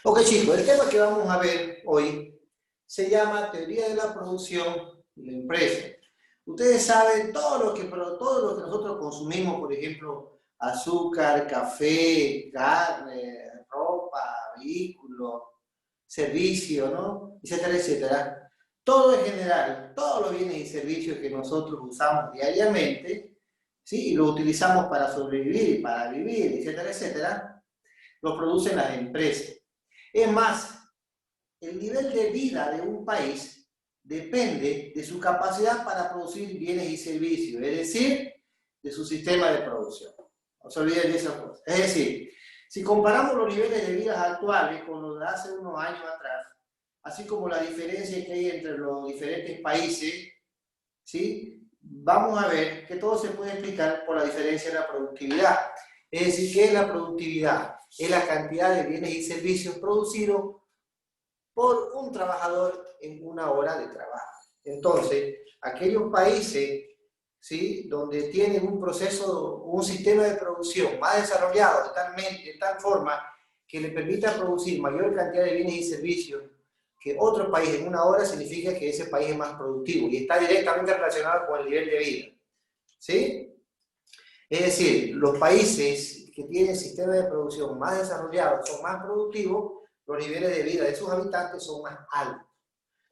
Ok, chicos, el tema que vamos a ver hoy se llama teoría de la producción y la empresa. Ustedes saben todo lo que nosotros consumimos, por ejemplo, azúcar, café, carne, ropa, vehículos, servicios, ¿no? Etcétera, etcétera. Todo en general, todos los bienes y servicios que nosotros usamos diariamente, ¿sí? Y lo utilizamos para sobrevivir y para vivir, etcétera, etcétera, lo producen las empresas. Es más, el nivel de vida de un país depende de su capacidad para producir bienes y servicios, es decir, de su sistema de producción. No se olviden de esa cosa. Es decir, si comparamos los niveles de vida actuales con los de hace unos años atrás, así como la diferencia que hay entre los diferentes países, ¿sí? Vamos a ver que todo se puede explicar por la diferencia de la productividad. Es decir, ¿qué es la productividad? Es la cantidad de bienes y servicios producidos por un trabajador en una hora de trabajo. Entonces, aquellos países, ¿sí?, donde tienen un proceso, un sistema de producción más desarrollado de tal forma que le permita producir mayor cantidad de bienes y servicios que otro país en una hora, significa que ese país es más productivo y está directamente relacionado con el nivel de vida. ¿Sí? Es decir, los países que tienen sistemas de producción más desarrollados son más productivos, los niveles de vida de sus habitantes son más altos.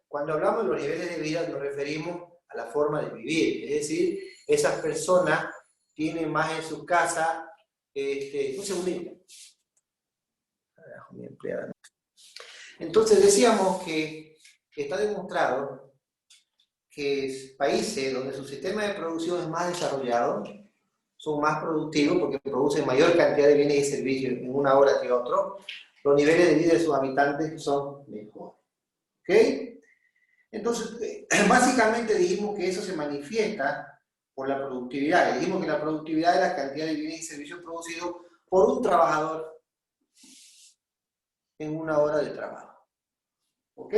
Cuando hablamos de los niveles de vida nos referimos a la forma de vivir, es decir, esas personas tienen más en su casa, un segundito. Mi empleada. Entonces decíamos que está demostrado que países donde su sistema de producción es más desarrollado son más productivos porque producen mayor cantidad de bienes y servicios en una hora que otro, los niveles de vida de sus habitantes son mejores. ¿Ok? Entonces, básicamente dijimos que eso se manifiesta por la productividad. Dijimos que la productividad es la cantidad de bienes y servicios producidos por un trabajador en una hora de trabajo. ¿Ok?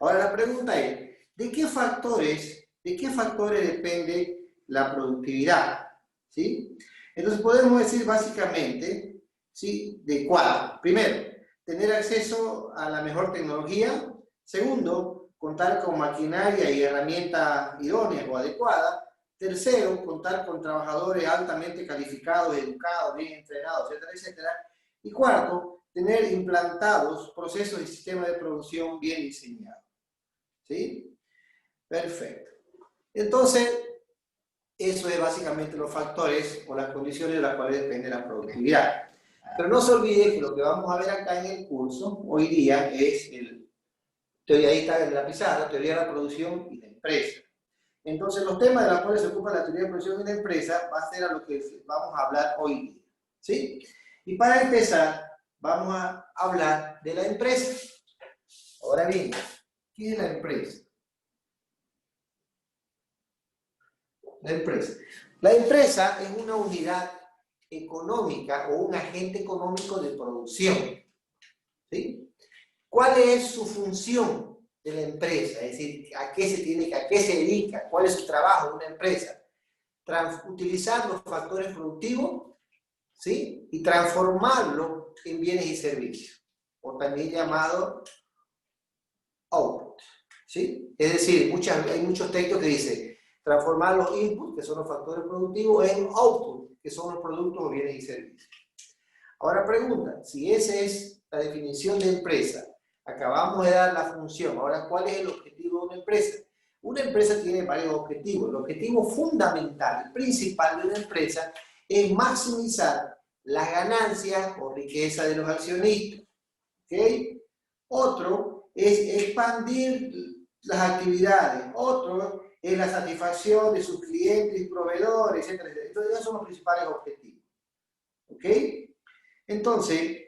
Ahora la pregunta es, ¿de qué factores depende la productividad? ¿Sí? Entonces podemos decir básicamente, ¿sí?, de cuatro. Primero, tener acceso a la mejor tecnología. Segundo, contar con maquinaria y herramientas idóneas o adecuadas. Tercero, contar con trabajadores altamente calificados, educados, bien entrenados, etcétera, etcétera. Y cuarto, tener implantados procesos y sistemas de producción bien diseñados. ¿Sí? Perfecto. Entonces, eso es básicamente los factores o las condiciones de las cuales depende la productividad. Pero no se olvide que lo que vamos a ver acá en el curso hoy día es ahí está en la pizarra, teoría de la producción y la empresa. Entonces, los temas de los cuales se ocupa la teoría de la producción y la empresa va a ser a lo que vamos a hablar hoy día. ¿Sí? Y para empezar, vamos a hablar de la empresa. Ahora bien, ¿qué es la empresa? La empresa es una unidad económica o un agente económico de producción. ¿Sí? ¿Cuál es su función de la empresa? Es decir, ¿a qué se dedica? ¿Cuál es su trabajo de una empresa? Utilizar los factores productivos, ¿sí?, y transformarlos en bienes y servicios, o también llamado output. ¿Sí? Es decir, hay muchos textos que dicen transformar los inputs, que son los factores productivos, en output, que son los productos o bienes y servicios. Ahora pregunta, si esa es la definición de empresa, acabamos de dar la función, ahora ¿cuál es el objetivo de una empresa? Una empresa tiene varios objetivos. El objetivo fundamental, principal de una empresa es maximizar las ganancias o riqueza de los accionistas. ¿Okay? Otro es expandir las actividades. Otro es la satisfacción de sus clientes y proveedores, etc. Entonces, esos son los principales objetivos. ¿Ok? Entonces,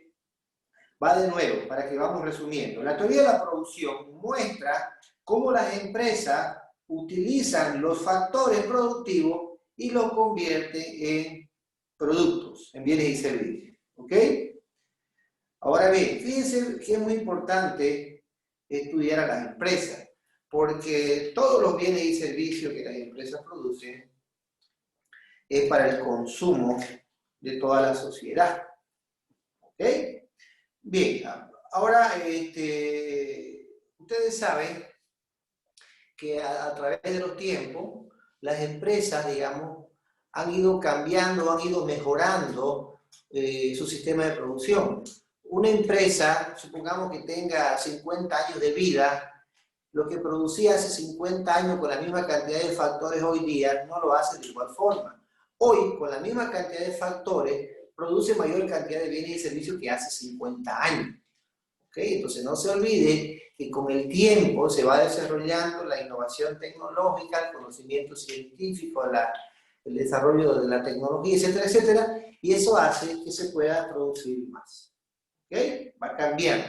va de nuevo, para que vamos resumiendo. La teoría de la producción muestra cómo las empresas utilizan los factores productivos y los convierten en productos, en bienes y servicios. ¿Ok? Ahora bien, fíjense que es muy importante estudiar a las empresas, porque todos los bienes y servicios que las empresas producen es para el consumo de toda la sociedad. ¿Ok? Bien, Ahora, ustedes saben que a través de los tiempos, las empresas, digamos, han ido cambiando, han ido mejorando su sistema de producción. Una empresa, supongamos que tenga 50 años de vida, lo que producía hace 50 años con la misma cantidad de factores hoy día no lo hace de igual forma. Hoy, con la misma cantidad de factores, produce mayor cantidad de bienes y servicios que hace 50 años. ¿Okay? Entonces no se olvide que con el tiempo se va desarrollando la innovación tecnológica, el conocimiento científico, el desarrollo de la tecnología, etcétera, etcétera, y eso hace que se pueda producir más. ¿Okay? Va cambiando.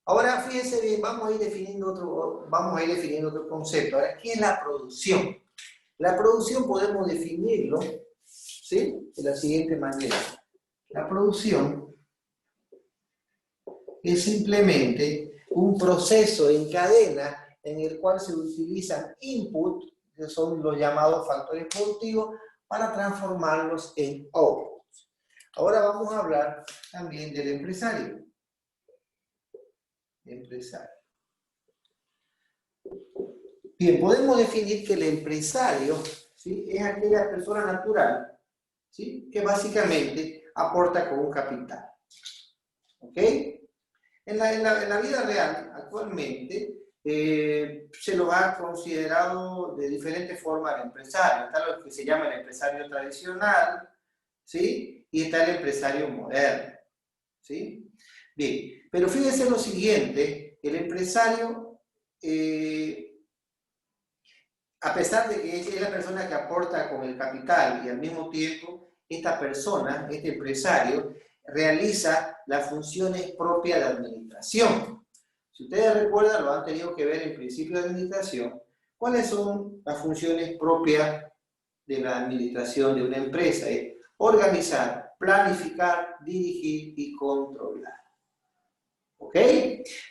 Ahora, fíjense bien, vamos a ir definiendo otro concepto. Ahora, ¿qué es la producción? La producción podemos definirlo, ¿sí?, de la siguiente manera. La producción es simplemente un proceso en cadena en el cual se utilizan input, que son los llamados factores productivos, para transformarlos en output. Ahora vamos a hablar también del empresario. Bien, podemos definir que el empresario, ¿sí?, es aquella persona natural, ¿sí?, que básicamente aporta con un capital. ¿Ok? En la vida real, actualmente, se lo ha considerado de diferentes formas al empresario. Está lo que se llama el empresario tradicional, ¿sí?, y está el empresario moderno, ¿sí? Bien, pero fíjense lo siguiente, el empresario, a pesar de que es la persona que aporta con el capital y al mismo tiempo esta persona, este empresario, realiza las funciones propias de administración. Si ustedes recuerdan, lo han tenido que ver en principio de administración, ¿cuáles son las funciones propias de la administración de una empresa? Es organizar, planificar, dirigir y controlar. ¿Ok?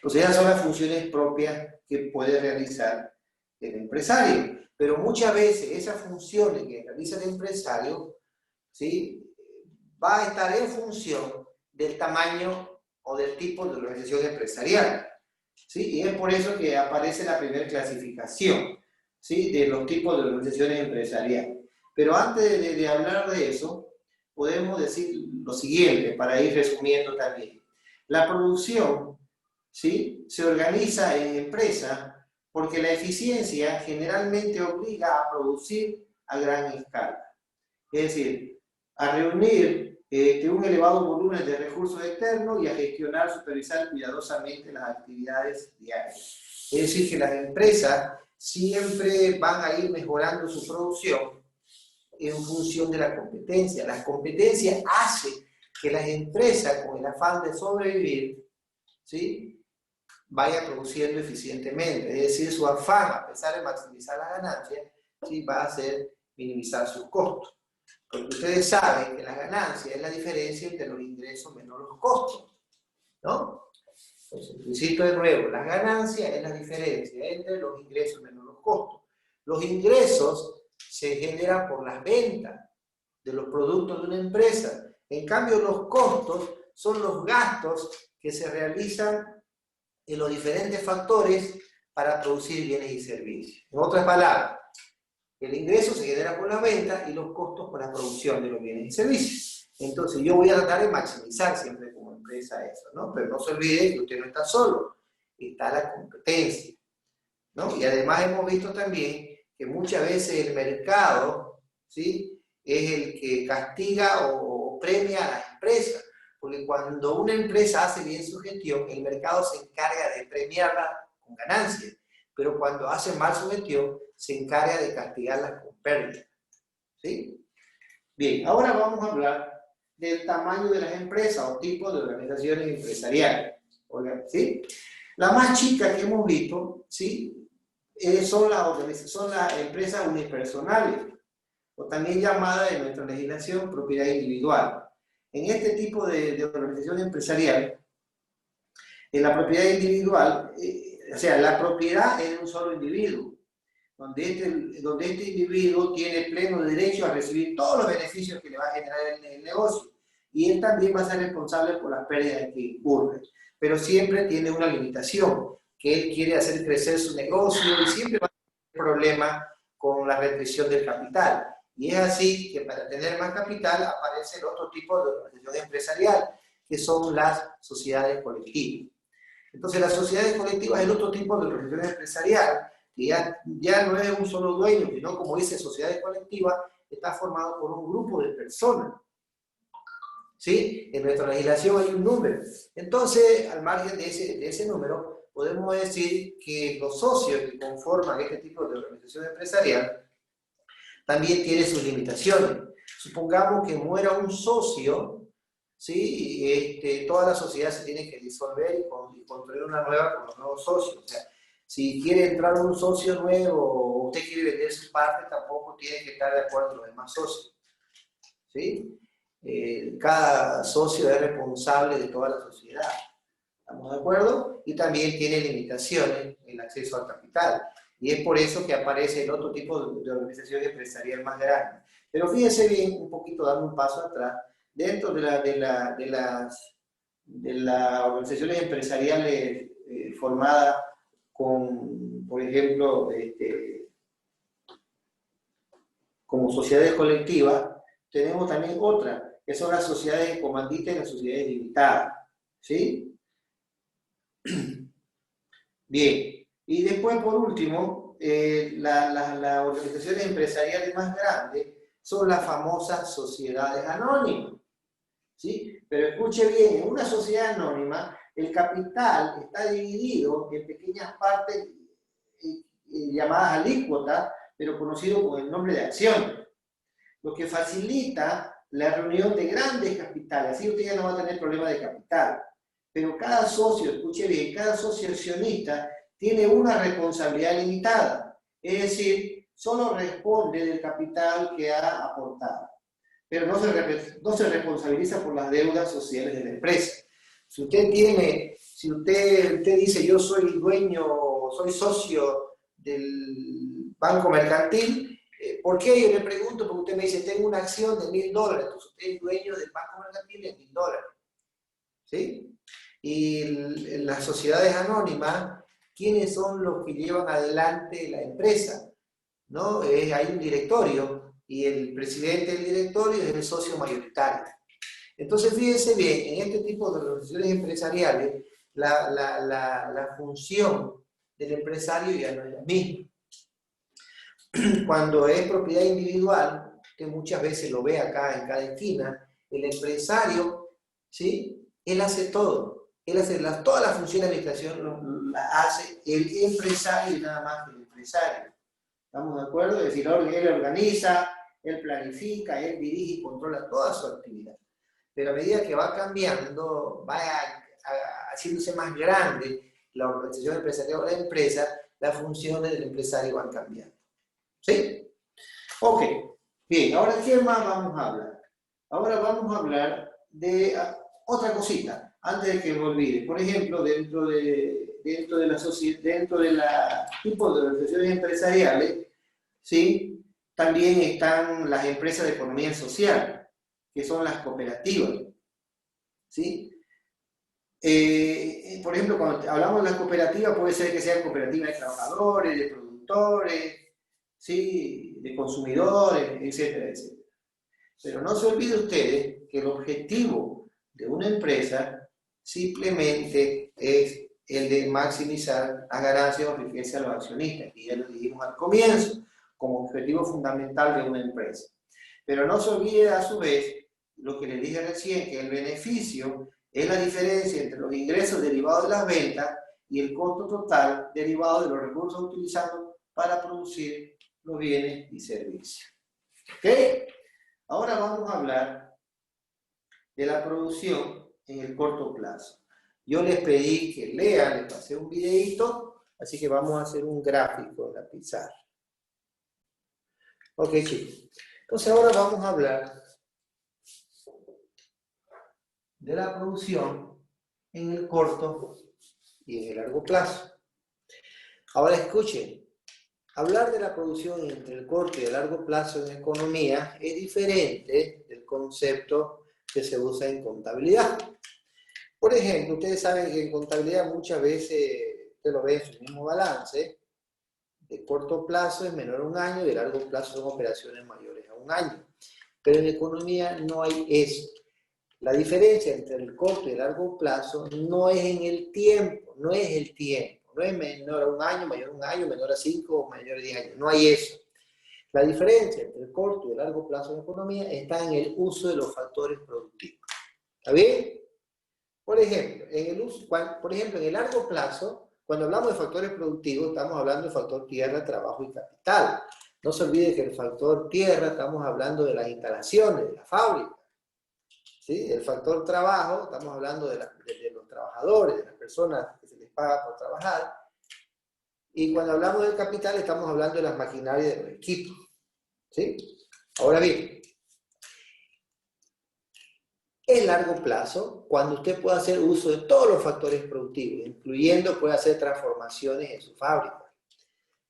Pues esas son las funciones propias que puede realizar el empresario. Pero muchas veces esas funciones que realiza el empresario, ¿sí?, va a estar en función del tamaño o del tipo de organización empresarial, ¿sí? Y es por eso que aparece la primera clasificación, ¿sí?, de los tipos de organizaciones empresariales. Pero antes de hablar de eso, podemos decir lo siguiente, para ir resumiendo también. La producción, ¿sí?, se organiza en empresas porque la eficiencia generalmente obliga a producir a gran escala. Es decir, a reunir un elevado volumen de recursos externos y a gestionar, supervisar cuidadosamente las actividades diarias. Es decir, que las empresas siempre van a ir mejorando su producción en función de la competencia. La competencia hace que las empresas, con el afán de sobrevivir, ¿sí?, vaya produciendo eficientemente. Es decir, su afán, a pesar de maximizar las ganancias, ¿sí?, va a hacer minimizar sus costos. Porque ustedes saben que la ganancia es la diferencia entre los ingresos menos los costos, ¿no? Entonces, insisto de nuevo, la ganancia es la diferencia entre los ingresos menos los costos. Los ingresos se generan por las ventas de los productos de una empresa. En cambio, los costos son los gastos que se realizan en los diferentes factores para producir bienes y servicios. En otras palabras, el ingreso se genera por la venta y los costos por la producción de los bienes y servicios. Entonces, yo voy a tratar de maximizar siempre como empresa eso, ¿no? Pero no se olvide que usted no está solo, está la competencia, ¿no? Y además hemos visto también que muchas veces el mercado, ¿sí?, es el que castiga o premia a las empresas. Porque cuando una empresa hace bien su gestión, el mercado se encarga de premiarla con ganancias. Pero cuando hace mal su gestión, se encarga de castigarlas con pérdida. ¿Sí? Bien, ahora vamos a hablar del tamaño de las empresas o tipo de organizaciones empresariales. ¿Sí? La más chica que hemos visto, ¿sí?, son las empresas unipersonales, o también llamadas en nuestra legislación propiedad individual. En este tipo de organización empresarial, en la propiedad individual, o sea, la propiedad es de un solo individuo, donde este individuo tiene pleno derecho a recibir todos los beneficios que le va a generar el negocio, y él también va a ser responsable por las pérdidas que incurre. pero siempre tiene una limitación, que él quiere hacer crecer su negocio y siempre va a tener problema con la restricción del capital. Y es así que para tener más capital aparece el otro tipo de organización empresarial, que son las sociedades colectivas. Entonces, las sociedades colectivas es el otro tipo de organización empresarial, que ya no es un solo dueño, sino, como dice, sociedades colectivas, está formado por un grupo de personas. ¿Sí? En nuestra legislación hay un número. Entonces, al margen de ese número, podemos decir que los socios que conforman este tipo de organización empresarial también tienen sus limitaciones. Supongamos que muera un socio, ¿sí? Toda la sociedad se tiene que disolver y construir una nueva con los nuevos socios. O sea, si quiere entrar un socio nuevo o usted quiere vender su parte, tampoco tiene que estar de acuerdo con los demás socios. ¿Sí? Cada socio es responsable de toda la sociedad. ¿Estamos de acuerdo? Y también tiene limitaciones en el acceso al capital. Y es por eso que aparece el otro tipo de organización empresarial más grande. Pero fíjense bien, un poquito dando un paso atrás, dentro de las organizaciones empresariales formadas con, por ejemplo, como sociedades colectivas, tenemos también otra, que son las sociedades comanditas y las sociedades limitadas. ¿Sí? Bien. Y después, por último, las organizaciones empresariales más grandes son las famosas sociedades anónimas. ¿Sí? Pero escuche bien, en una sociedad anónima, el capital está dividido en pequeñas partes llamadas alícuotas, pero conocido con el nombre de acciones, lo que facilita la reunión de grandes capitales. Así usted ya no va a tener problema de capital. Pero cada socio, escuche bien, cada socio accionista tiene una responsabilidad limitada. Es decir, solo responde del capital que ha aportado. Pero no se responsabiliza por las deudas sociales de la empresa. Si usted dice yo soy dueño, soy socio del Banco Mercantil, ¿por qué? Yo le pregunto, porque usted me dice, tengo una acción de $1000, entonces usted es dueño del Banco Mercantil de $1000. ¿Sí? Y las sociedades anónimas, ¿quiénes son los que llevan adelante la empresa? ¿No? Hay un directorio y el presidente del directorio es el socio mayoritario. Entonces, fíjense bien, en este tipo de organizaciones empresariales, la función del empresario ya no es la misma. Cuando es propiedad individual, que muchas veces lo ve acá en cada esquina, el empresario, ¿sí? Él hace todo. Él hace todas las funciones de administración, las hace el empresario y nada más que el empresario. ¿Estamos de acuerdo? Es decir, él organiza, él planifica, él dirige y controla toda su actividad. Pero a medida que va cambiando, va haciéndose más grande la organización empresarial o la empresa, las funciones del empresario van cambiando. ¿Sí? Ok. Bien, ahora ¿qué más vamos a hablar? Ahora vamos a hablar de otra cosita, antes de que me olvide. Por ejemplo, dentro de la tipo de organizaciones empresariales, ¿sí? También están las empresas de economía social, que son las cooperativas. ¿Sí? Por ejemplo, cuando hablamos de las cooperativas, puede ser que sean cooperativas de trabajadores, de productores, ¿sí? De consumidores, etcétera, etcétera. Pero no se olvide ustedes que el objetivo de una empresa simplemente es el de maximizar las ganancias o riqueza a los accionistas, y ya lo dijimos al comienzo, como objetivo fundamental de una empresa. Pero no se olvide a su vez lo que les dije recién, que el beneficio es la diferencia entre los ingresos derivados de las ventas y el costo total derivado de los recursos utilizados para producir los bienes y servicios. ¿Ok? Ahora vamos a hablar de la producción en el corto plazo. Yo les pedí que lean, les pasé un videito, así que vamos a hacer un gráfico en la pizarra. Ok, chicos. Entonces ahora vamos a hablar de la producción en el corto y en el largo plazo. Ahora escuchen, hablar de la producción entre el corto y el largo plazo en economía es diferente del concepto que se usa en contabilidad. Por ejemplo, ustedes saben que en contabilidad muchas veces usted lo ve en su mismo balance, de corto plazo es menor a un año, de largo plazo son operaciones mayores a un año. Pero en economía no hay eso. La diferencia entre el corto y el largo plazo no es en el tiempo, no es el tiempo, no es menor a un año, mayor a un año, menor a 5 o mayor a 10 años, no hay eso. La diferencia entre el corto y el largo plazo en economía está en el uso de los factores productivos. ¿Está bien? Por ejemplo, en el largo plazo, cuando hablamos de factores productivos, estamos hablando del factor tierra, trabajo y capital. No se olvide que el factor tierra, estamos hablando de las instalaciones, de la fábrica. ¿Sí? El factor trabajo, estamos hablando de los trabajadores, de las personas que se les paga por trabajar. Y cuando hablamos del capital, estamos hablando de las maquinarias y de los equipos. ¿Sí? Ahora bien, en largo plazo, cuando usted puede hacer uso de todos los factores productivos, incluyendo puede hacer transformaciones en su fábrica.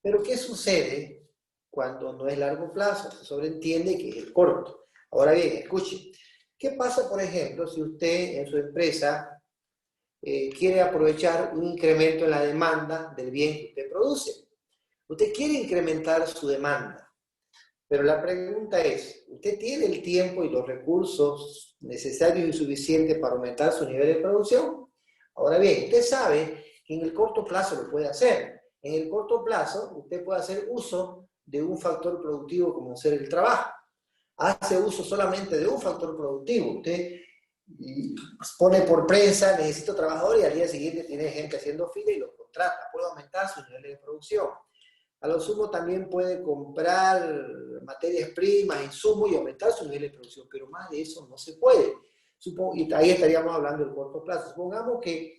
Pero ¿qué sucede cuando no es largo plazo? Se sobreentiende que es el corto. Ahora bien, escuchen. ¿Qué pasa, por ejemplo, si usted en su empresa quiere aprovechar un incremento en la demanda del bien que usted produce? Usted quiere incrementar su demanda. Pero la pregunta es, ¿usted tiene el tiempo y los recursos necesarios y suficientes para aumentar su nivel de producción? Ahora bien, usted sabe que en el corto plazo lo puede hacer. En el corto plazo, usted puede hacer uso de un factor productivo como ser el trabajo. Hace uso solamente de un factor productivo. Usted pone por prensa, necesito trabajadores, y al día siguiente tiene gente haciendo fila y los contrata. Puede aumentar su nivel de producción. A lo sumo también puede comprar materias primas, insumos y aumentar su nivel de producción, pero más de eso no se puede. Y ahí estaríamos hablando del corto plazo. Supongamos que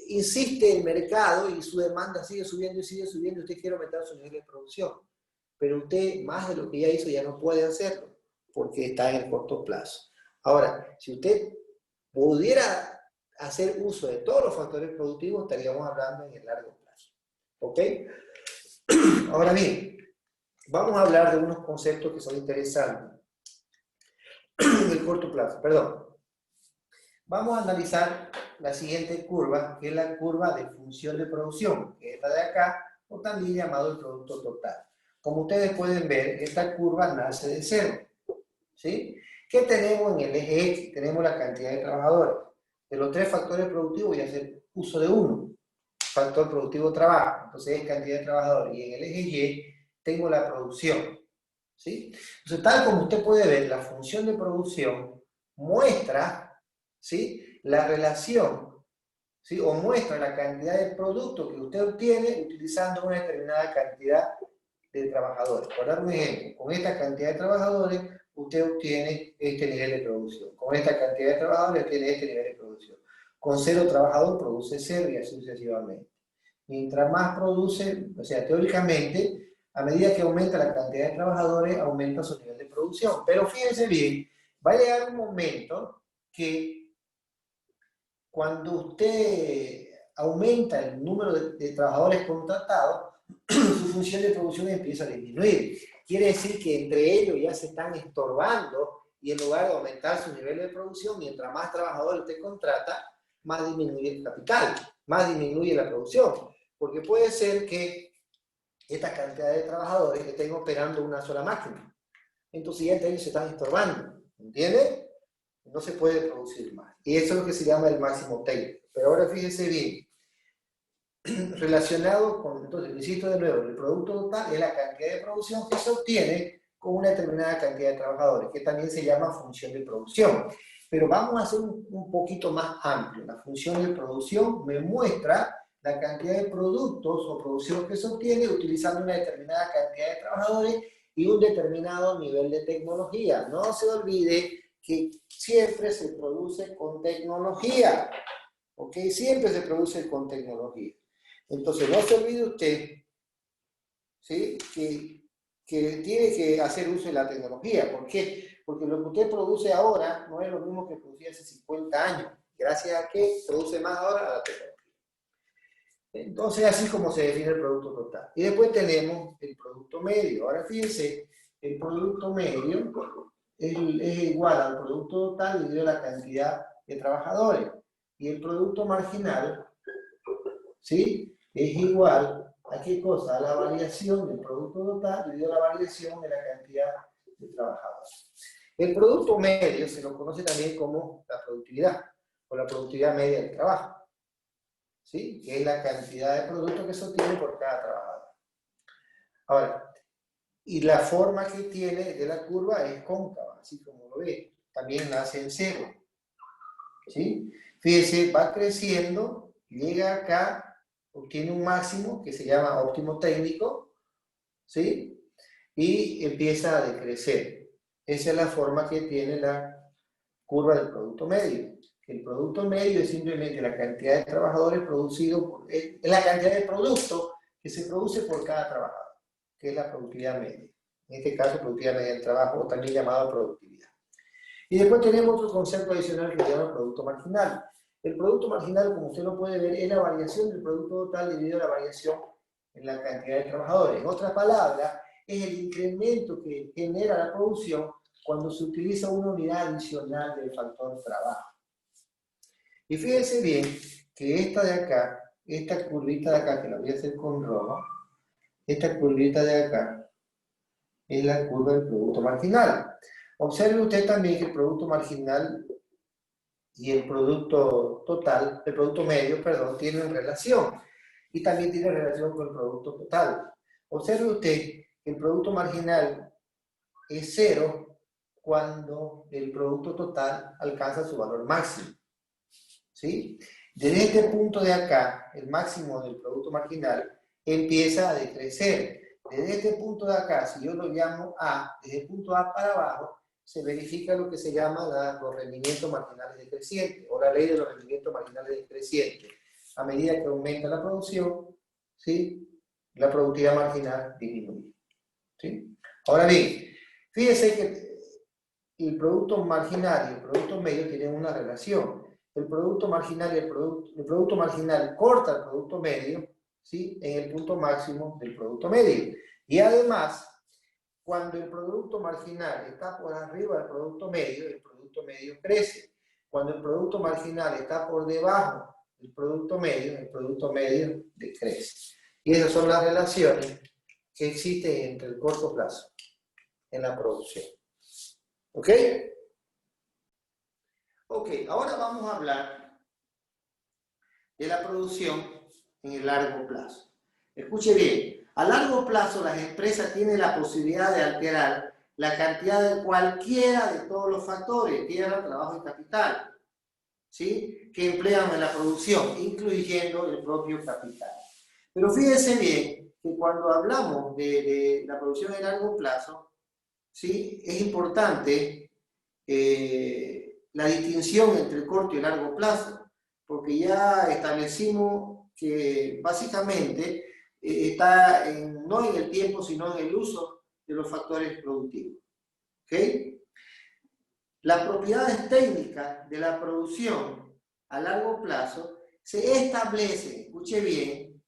insiste el mercado y su demanda sigue subiendo y usted quiere aumentar su nivel de producción, pero usted más de lo que ya hizo ya no puede hacerlo porque está en el corto plazo. Ahora, si usted pudiera hacer uso de todos los factores productivos, estaríamos hablando en el largo plazo. ¿Ok? Ahora bien, vamos a hablar de unos conceptos que son interesantes en el corto plazo. Perdón. Vamos a analizar la siguiente curva, que es la curva de función de producción, que es esta de acá, o también llamado el producto total. Como ustedes pueden ver, esta curva nace de cero. ¿Sí? ¿Qué tenemos en el eje X? Tenemos la cantidad de trabajadores. De los tres factores productivos voy a hacer uso de uno. Factor productivo trabajo. Entonces es cantidad de trabajadores. Y en el eje Y tengo la producción. ¿Sí? Entonces, tal como usted puede ver, la función de producción muestra, ¿sí?, la relación, ¿sí?, o muestra la cantidad de producto que usted obtiene utilizando una determinada cantidad de trabajadores. Por dar un ejemplo, con esta cantidad de trabajadores usted obtiene este nivel de producción. Con esta cantidad de trabajadores obtiene este nivel de producción. Con 0 trabajadores produce 0 y así sucesivamente. Mientras más produce, o sea, teóricamente, a medida que aumenta la cantidad de trabajadores, aumenta su nivel de producción. Pero fíjense bien, va a llegar un momento que cuando usted aumenta el número de trabajadores contratados, su función de producción empieza a disminuir. Quiere decir que entre ellos ya se están estorbando y en lugar de aumentar su nivel de producción, mientras más trabajadores usted contrata, más disminuye el capital, más disminuye la producción. Porque puede ser que esta cantidad de trabajadores estén operando una sola máquina. Entonces ya entre ellos se están estorbando. ¿Entiende? No se puede producir más. Y eso es lo que se llama el máximo Taylor. Pero ahora fíjense bien. Relacionado con, entonces, insisto de nuevo, el producto total es la cantidad de producción que se obtiene con una determinada cantidad de trabajadores, que también se llama función de producción. Pero vamos a hacer un poquito más amplio. La función de producción me muestra la cantidad de productos o producción que se obtiene utilizando una determinada cantidad de trabajadores y un determinado nivel de tecnología. No se olvide que siempre se produce con tecnología. ¿Ok? Siempre se produce con tecnología. Entonces, no se olvide usted, ¿sí?, que tiene que hacer uso de la tecnología. ¿Por qué? Porque lo que usted produce ahora no es lo mismo que producía hace 50 años. Gracias a que produce más ahora a la tecnología. Entonces, así como se define el producto total. Y después tenemos el producto medio. Ahora fíjense, el producto medio es igual al producto total dividido la cantidad de trabajadores. y el producto marginal, ¿sí? Es igual a ¿qué cosa? A la variación del producto total dividido la variación de la cantidad de trabajadores. El producto medio se lo conoce también como la productividad, o la productividad media del trabajo, ¿sí? Que es la cantidad de producto que se obtiene por cada trabajador. Ahora, y la forma que tiene de la curva es cóncava, así como lo ve. También nace en cero, ¿sí? Fíjese, va creciendo, llega acá, obtiene un máximo que se llama óptimo técnico, ¿sí? Y empieza a decrecer. Esa es la forma que tiene la curva del producto medio. El producto medio es simplemente la cantidad de trabajadores producidos, es la cantidad de producto que se produce por cada trabajador, que es la productividad media. En este caso, productividad media del trabajo, o también llamada productividad. Y después tenemos otro concepto adicional que se llama producto marginal. El producto marginal, como usted lo puede ver, es la variación del producto total debido a la variación en la cantidad de trabajadores. En otras palabras, es el incremento que genera la producción cuando se utiliza una unidad adicional del factor trabajo. Y fíjense bien que esta de acá, esta curvita de acá, que la voy a hacer con rojo, esta curvita de acá es la curva del producto marginal. Observe usted también que el producto marginal y el producto total, el producto medio, perdón, tienen relación. Y también tiene relación con el producto total. Observe usted que el producto marginal es cero cuando el producto total alcanza su valor máximo, ¿sí? Desde este punto de acá, el máximo del producto marginal empieza a decrecer. Desde este punto de acá, si yo lo llamo A, desde el punto A para abajo, se verifica lo que se llama los rendimientos marginales decrecientes, o la ley de los rendimientos marginales decrecientes. A medida que aumenta la producción, ¿sí? La productividad marginal disminuye, ¿sí? Ahora bien, fíjese que el producto marginal y el producto medio tienen una relación. El producto marginal y el producto marginal corta el producto medio, ¿sí? En el punto máximo del producto medio. Y además, cuando el producto marginal está por arriba del producto medio crece. Cuando el producto marginal está por debajo del producto medio decrece. Y esas son las relaciones que existen entre el corto plazo en la producción. ¿Ok? Ok, ahora vamos a hablar de la producción en el largo plazo. Escuche bien, a largo plazo las empresas tienen la posibilidad de alterar la cantidad de cualquiera de todos los factores, tierra, trabajo y capital, ¿sí? Que emplean en la producción, incluyendo el propio capital. Pero fíjense bien que cuando hablamos de la producción en largo plazo, ¿sí? Es importante la distinción entre el corto y el largo plazo, porque ya establecimos que básicamente está no en el tiempo, sino en el uso de los factores productivos. ¿Okay? Las propiedades técnicas de la producción a largo plazo se establecen, escuche bien,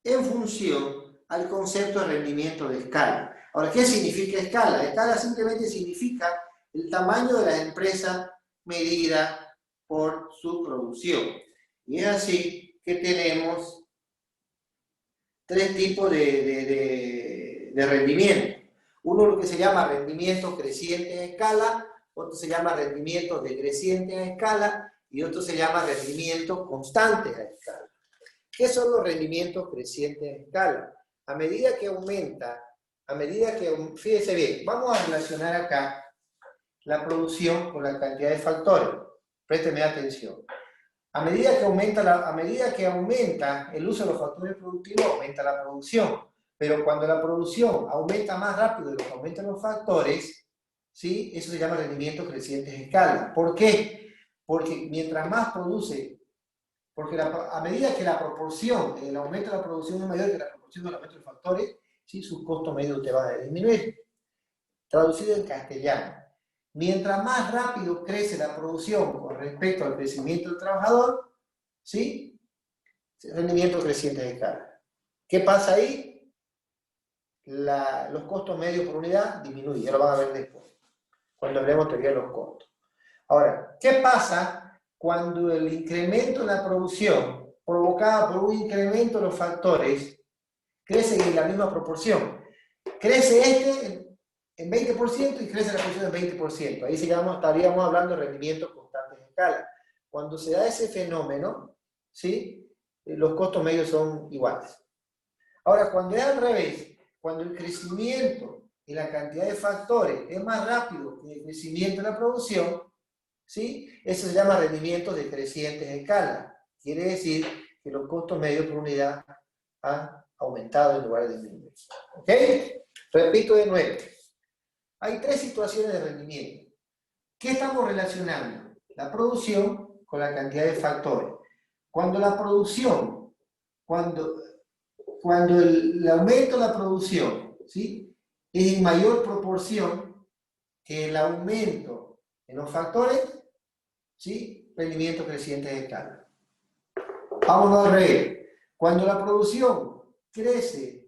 en función al concepto de rendimiento de escala. Ahora, ¿qué significa escala? Escala simplemente significa el tamaño de la empresa medida por su producción. Y es así que tenemos tres tipos de rendimiento. Uno lo que se llama rendimiento creciente en escala, otro se llama rendimiento decreciente en escala y otro se llama rendimiento constante en escala. ¿Qué son los rendimientos crecientes en escala? A medida que aumenta, fíjese bien, vamos a relacionar acá la producción con la cantidad de factores. Présteme atención. A medida que aumenta el uso de los factores productivos, aumenta la producción. Pero cuando la producción aumenta más rápido de lo que aumentan los factores, ¿sí? Eso se llama rendimiento creciente en escala. ¿Por qué? Porque mientras más produce, porque a medida que la proporción, el aumento de la producción es mayor que la proporción del aumento de factores, ¿sí? Sus costos medios te van a disminuir. Traducido en castellano, mientras más rápido crece la producción con respecto al crecimiento del trabajador, ¿sí? Rendimiento creciente de escala. ¿Qué pasa ahí? Los costos medios por unidad disminuyen, ya lo van a ver después, cuando hablemos de teoría de los costos. Ahora, ¿qué pasa cuando el incremento en la producción, provocado por un incremento en los factores, crecen en la misma proporción. Crece este en 20% y crece la producción en 20%. Ahí estaríamos hablando de rendimientos constantes en escala. Cuando se da ese fenómeno, ¿sí? Los costos medios son iguales. Ahora, cuando es al revés, cuando el crecimiento y la cantidad de factores es más rápido que el crecimiento de la producción, ¿sí? Eso se llama rendimientos decrecientes en escala. Quiere decir que los costos medios por unidad han aumentado en lugar de disminuir. ¿Ok? Repito de nuevo. Hay tres situaciones de rendimiento. ¿Qué estamos relacionando? La producción con la cantidad de factores. Cuando la producción, cuando el aumento de la producción, ¿sí? Es en mayor proporción que el aumento en los factores, ¿sí? Rendimientos crecientes de escala. Vamos a ver. Cuando la producción crece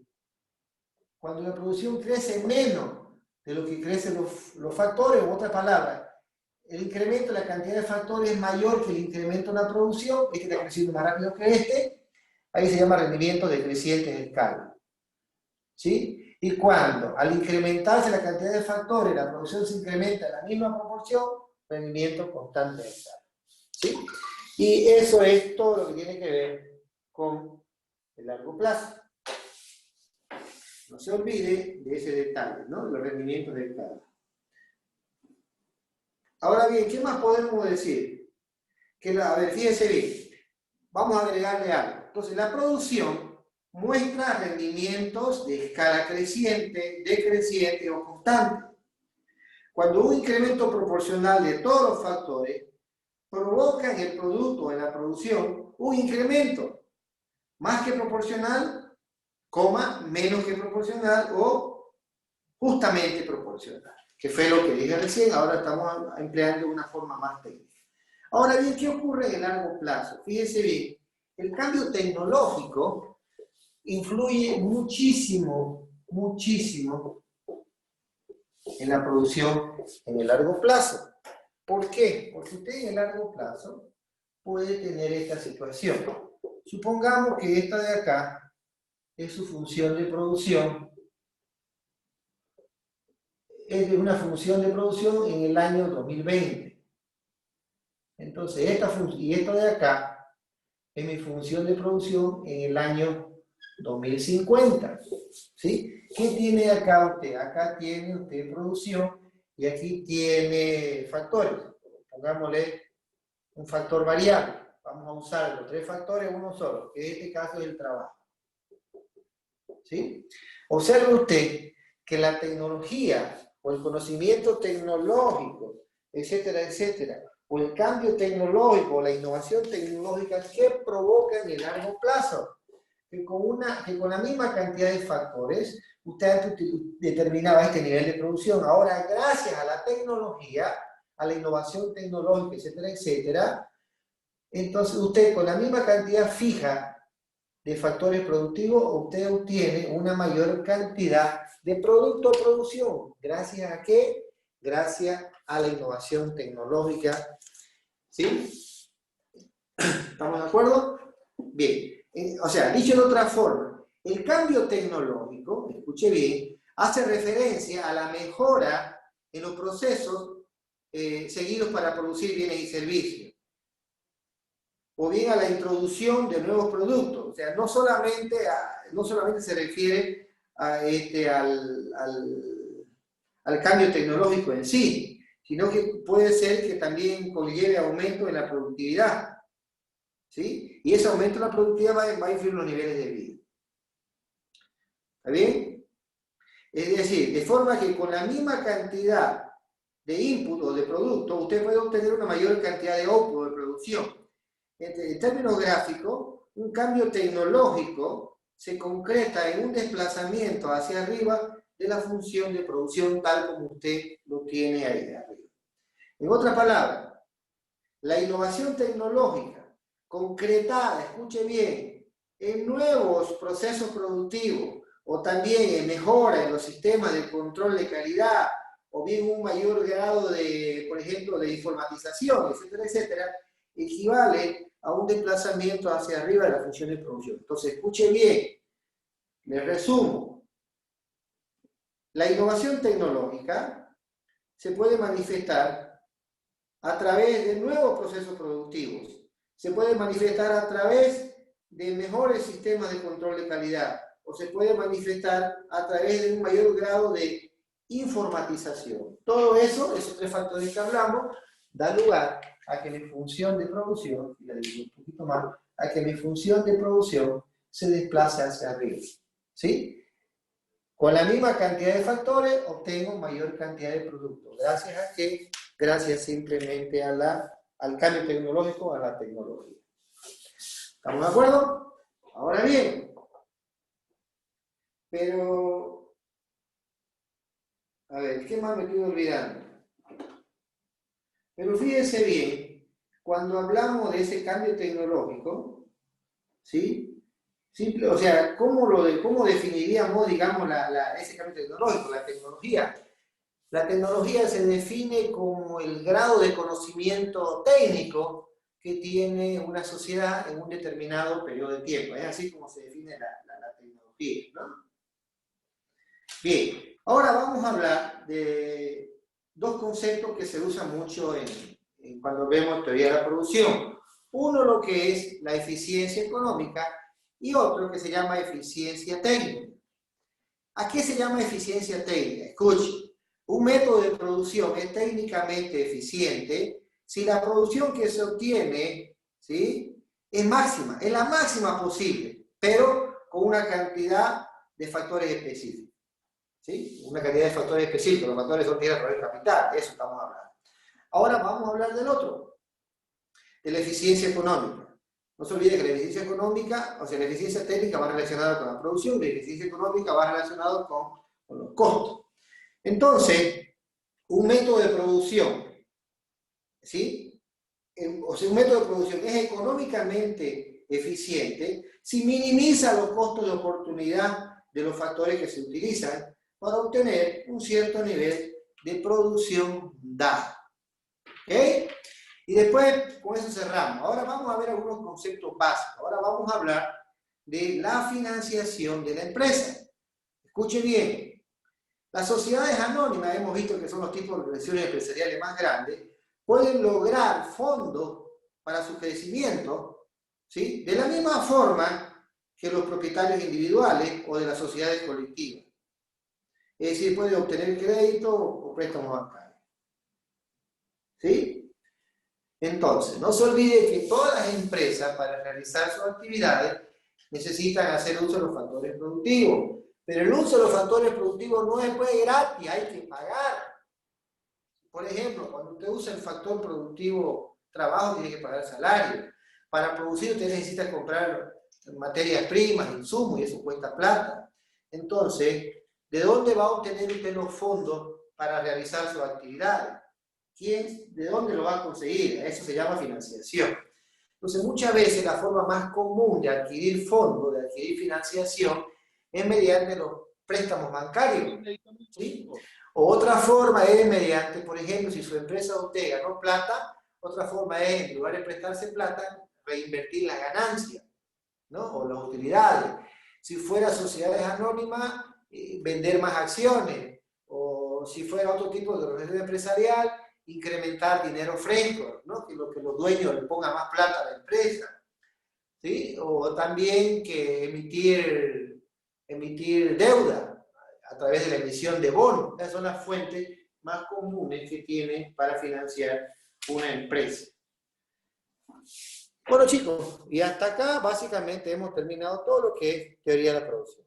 menos de lo que crecen los factores, en otras palabras, el incremento de la cantidad de factores es mayor que el incremento en la producción, este está creciendo más rápido que este, ahí se llama rendimiento decreciente de escala. ¿Sí? Y cuando al incrementarse la cantidad de factores, la producción se incrementa en la misma proporción, rendimiento constante de escala. ¿Sí? Y eso es todo lo que tiene que ver con el largo plazo. No se olvide de ese detalle, ¿no? Los rendimientos de escala. Ahora bien, ¿qué más podemos decir? A ver, fíjense bien. Vamos a agregarle algo. Entonces, la producción muestra rendimientos de escala creciente, decreciente o constante. Cuando un incremento proporcional de todos los factores provoca en el producto, en la producción, un incremento más que proporcional, menos que proporcional o justamente proporcional, que fue lo que dije recién, ahora estamos empleando una forma más técnica. Ahora bien, ¿qué ocurre en el largo plazo? Fíjense bien, el cambio tecnológico influye muchísimo en la producción en el largo plazo. ¿Por qué? Porque usted en el largo plazo puede tener esta situación. Supongamos que esta de acá es su función de producción. Es de una función de producción en el año 2020. Entonces, esta de acá es mi función de producción en el año 2050. ¿Sí? ¿Qué tiene acá usted? Acá tiene usted producción y aquí tiene factores. Pongámosle un factor variable. Vamos a usar los tres factores, uno solo, que en este caso es el trabajo. ¿Sí? Observe usted que la tecnología o el conocimiento tecnológico, etcétera, etcétera, o el cambio tecnológico, la innovación tecnológica, ¿qué provoca en el largo plazo? Que con la misma cantidad de factores, usted determinaba este nivel de producción. Ahora, gracias a la tecnología, a la innovación tecnológica, etcétera, etcétera, entonces usted con la misma cantidad fija de factores productivos, usted obtiene una mayor cantidad de producto o producción. ¿Gracias a qué? Gracias a la innovación tecnológica. ¿Sí? ¿Estamos de acuerdo? Bien. O sea, dicho de otra forma, el cambio tecnológico, escuche bien, hace referencia a la mejora en los procesos seguidos para producir bienes y servicios, o bien a la introducción de nuevos productos. O sea, no solamente se refiere al cambio tecnológico en sí, sino que puede ser que también conlleve aumento en la productividad. ¿Sí? Y ese aumento en la productividad va a influir en los niveles de vida. ¿Está bien? Es decir, de forma que con la misma cantidad de input o de producto, usted puede obtener una mayor cantidad de output, de producción. En términos gráficos, un cambio tecnológico se concreta en un desplazamiento hacia arriba de la función de producción tal como usted lo tiene ahí de arriba. En otras palabras, la innovación tecnológica concretada, escuche bien, en nuevos procesos productivos o también en mejora en los sistemas de control de calidad o bien un mayor grado de, por ejemplo, de informatización, etcétera, etcétera, equivale a un desplazamiento hacia arriba de la función de producción. Entonces, escuche bien, les resumo. La innovación tecnológica se puede manifestar a través de nuevos procesos productivos, se puede manifestar a través de mejores sistemas de control de calidad, o se puede manifestar a través de un mayor grado de informatización. Todo eso, esos tres factores que hablamos, da lugar a que mi función de producción, y la digo un poquito más, a que mi función de producción se desplace hacia arriba. ¿Sí? Con la misma cantidad de factores obtengo mayor cantidad de productos. ¿Gracias a qué? Gracias simplemente al cambio tecnológico, a la tecnología. ¿Estamos de acuerdo? Ahora bien, pero, a ver, ¿qué más me estoy olvidando? Pero fíjense bien, cuando hablamos de ese cambio tecnológico, ¿sí? Simple, o sea, ¿cómo definiríamos, digamos, ese cambio tecnológico, la tecnología? La tecnología se define como el grado de conocimiento técnico que tiene una sociedad en un determinado periodo de tiempo. Es así como se define la tecnología, ¿no? Bien, ahora vamos a hablar de dos conceptos que se usan mucho cuando vemos teoría de la producción. Uno, lo que es la eficiencia económica, y otro que se llama eficiencia técnica. ¿A qué se llama eficiencia técnica? Escuchen, un método de producción es técnicamente eficiente si la producción que se obtiene, ¿sí?, es máxima, es la máxima posible, pero con una cantidad de factores específicos. ¿Sí? Una cantidad de factores específicos, los factores son tierra, poder, capital, de eso estamos hablando. Ahora vamos a hablar del otro, de la eficiencia económica. No se olvide que la eficiencia económica, o sea, la eficiencia técnica va relacionada con la producción, la eficiencia económica va relacionada con los costos. Entonces, un método de producción, ¿sí? O sea, un método de producción es económicamente eficiente si minimiza los costos de oportunidad de los factores que se utilizan para obtener un cierto nivel de producción dado. ¿Ok? Y después, con eso cerramos. Ahora vamos a ver algunos conceptos básicos. Ahora vamos a hablar de la financiación de la empresa. Escuche bien. Las sociedades anónimas, hemos visto que son los tipos de organizaciones empresariales más grandes, pueden lograr fondos para su crecimiento, ¿sí?, de la misma forma que los propietarios individuales o de las sociedades colectivas. Es decir, pueden obtener crédito o préstamos bancarios. ¿Sí? Entonces, no se olvide que todas las empresas, para realizar sus actividades, necesitan hacer uso de los factores productivos. Pero el uso de los factores productivos no es pues gratis, hay que pagar. Por ejemplo, cuando usted usa el factor productivo trabajo, tiene que pagar salario. Para producir usted necesita comprar materias primas, insumos, y eso cuesta plata. Entonces, ¿de dónde va a obtener usted los fondos para realizar sus actividades? ¿De dónde lo va a conseguir? Eso se llama financiación. Entonces, muchas veces la forma más común de adquirir fondos, de adquirir financiación, es mediante los préstamos bancarios, ¿sí? O otra forma es mediante, por ejemplo, si su empresa usted ganó plata, otra forma es, en lugar de prestarse plata, reinvertir las ganancias, ¿no?, o las utilidades. Si fuera sociedades anónimas, vender más acciones, o si fuera otro tipo de organización empresarial, incrementar dinero fresco, ¿no?, que los dueños le pongan más plata a la empresa, ¿sí? O también que emitir deuda a través de la emisión de bonos. Esas son las fuentes más comunes que tiene para financiar una empresa. Bueno, chicos, y hasta acá básicamente hemos terminado todo lo que es teoría de la producción.